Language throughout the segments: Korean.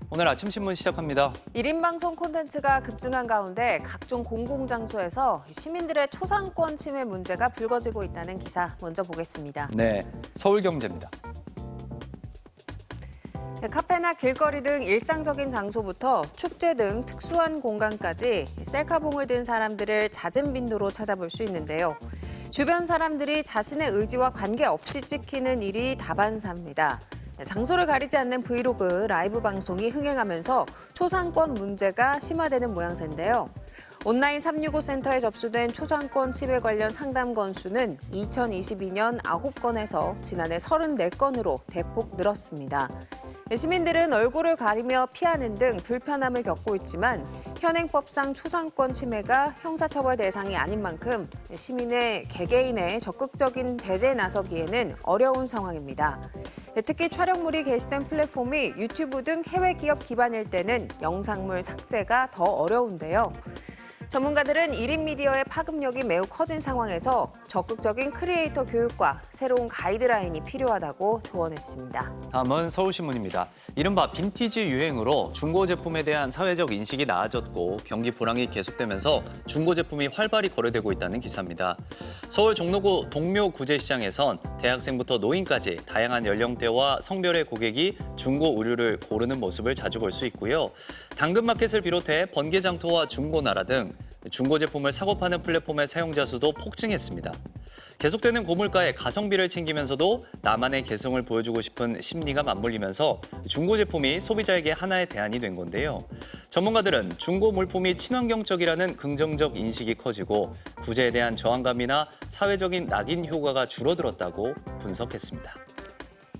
오늘 아침 신문 시작합니다. 1인 방송 콘텐츠가 급증한 가운데 각종 공공장소에서 시민들의 초상권 침해 문제가 불거지고 있다는 기사 먼저 보겠습니다. 네, 서울경제입니다. 카페나 길거리 등 일상적인 장소부터 축제 등 특수한 공간까지 셀카봉을 든 사람들을 잦은 빈도로 찾아볼 수 있는데요. 주변 사람들이 자신의 의지와 관계없이 찍히는 일이 다반사입니다. 장소를 가리지 않는 브이로그, 라이브 방송이 흥행하면서 초상권 문제가 심화되는 모양새인데요. 온라인 365 센터에 접수된 초상권 침해 관련 상담 건수는 2022년 9건에서 지난해 34건으로 대폭 늘었습니다. 시민들은 얼굴을 가리며 피하는 등 불편함을 겪고 있지만 현행법상 초상권 침해가 형사처벌 대상이 아닌 만큼 시민의 개개인의 적극적인 제재에 나서기에는 어려운 상황입니다. 특히 촬영물이 게시된 플랫폼이 유튜브 등 해외 기업 기반일 때는 영상물 삭제가 더 어려운데요. 전문가들은 1인 미디어의 파급력이 매우 커진 상황에서 적극적인 크리에이터 교육과 새로운 가이드라인이 필요하다고 조언했습니다. 다음은 서울신문입니다. 이른바 빈티지 유행으로 중고 제품에 대한 사회적 인식이 나아졌고 경기 불황이 계속되면서 중고 제품이 활발히 거래되고 있다는 기사입니다. 서울 종로구 동묘 구제시장에선 대학생부터 노인까지 다양한 연령대와 성별의 고객이 중고 의류를 고르는 모습을 자주 볼 수 있고요. 당근마켓을 비롯해 번개장터와 중고나라 등 중고 제품을 사고 파는 플랫폼의 사용자 수도 폭증했습니다. 계속되는 고물가에 가성비를 챙기면서도 나만의 개성을 보여주고 싶은 심리가 맞물리면서 중고 제품이 소비자에게 하나의 대안이 된 건데요. 전문가들은 중고 물품이 친환경적이라는 긍정적 인식이 커지고 구제에 대한 저항감이나 사회적인 낙인 효과가 줄어들었다고 분석했습니다.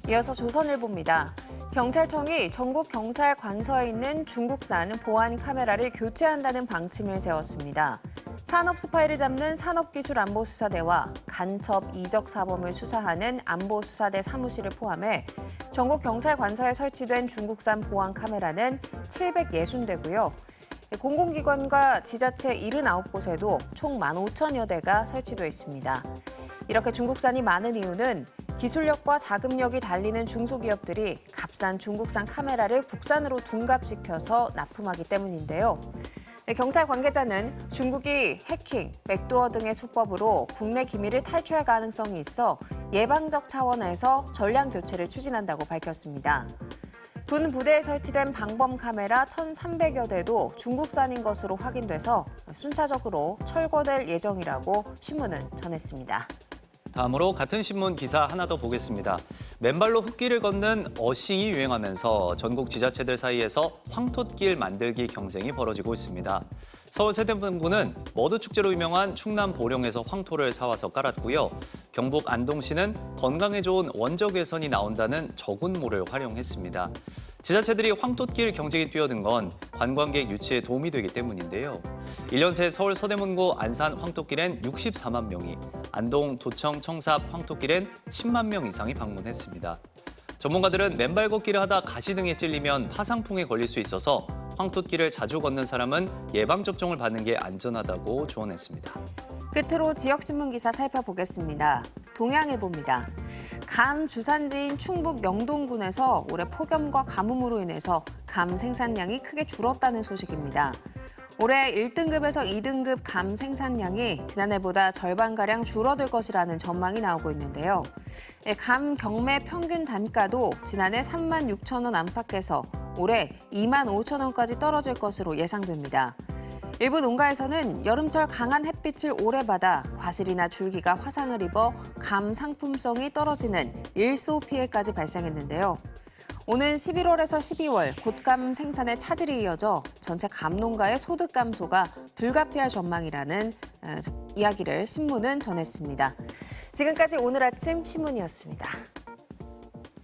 이어서 조선일보입니다. 경찰청이 전국 경찰 관서에 있는 중국산 보안 카메라를 교체한다는 방침을 세웠습니다. 산업 스파이를 잡는 산업기술안보수사대와 간첩 이적 사범을 수사하는 안보수사대 사무실을 포함해 전국 경찰 관서에 설치된 중국산 보안 카메라는 760대고요. 공공기관과 지자체 79곳에도 총 15,000여 대가 설치돼 있습니다. 이렇게 중국산이 많은 이유는 기술력과 자금력이 달리는 중소기업들이 값싼 중국산 카메라를 국산으로 둔갑시켜서 납품하기 때문인데요. 경찰 관계자는 중국이 해킹, 백도어 등의 수법으로 국내 기밀을 탈취할 가능성이 있어 예방적 차원에서 전량 교체를 추진한다고 밝혔습니다. 군 부대에 설치된 방범 카메라 1,300여 대도 중국산인 것으로 확인돼서 순차적으로 철거될 예정이라고 신문은 전했습니다. 다음으로 같은 신문 기사 하나 더 보겠습니다. 맨발로 흙길을 걷는 어싱이 유행하면서 전국 지자체들 사이에서 황토길 만들기 경쟁이 벌어지고 있습니다. 서울세대분구는 머드축제로 유명한 충남 보령에서 황토를 사와서 깔았고요. 경북 안동시는 건강에 좋은 원적외선이 나온다는 저군모를 활용했습니다. 지자체들이 황토길 경쟁에 뛰어든 건 관광객 유치에 도움이 되기 때문인데요. 1년 새 서울 서대문구 안산 황토길엔 64만 명이, 안동 도청 청삽 황토길엔 10만 명 이상이 방문했습니다. 전문가들은 맨발 걷기를 하다 가시등에 찔리면 파상풍에 걸릴 수 있어서 황토길을 자주 걷는 사람은 예방접종을 받는 게 안전하다고 조언했습니다. 끝으로 지역신문 기사 살펴보겠습니다. 동양일보입니다. 감 주산지인 충북 영동군에서 올해 폭염과 가뭄으로 인해서 감 생산량이 크게 줄었다는 소식입니다. 올해 1등급에서 2등급 감 생산량이 지난해보다 절반가량 줄어들 것이라는 전망이 나오고 있는데요. 감 경매 평균 단가도 지난해 3만 6천 원 안팎에서 올해 2만 5천 원까지 떨어질 것으로 예상됩니다. 일부 농가에서는 여름철 강한 햇빛을 오래 받아 과실이나 줄기가 화상을 입어 감 상품성이 떨어지는 일소 피해까지 발생했는데요. 오는 11월에서 12월 곶감 생산에 차질이 이어져 전체 감농가의 소득 감소가 불가피할 전망이라는 이야기를 신문은 전했습니다. 지금까지 오늘 아침 신문이었습니다.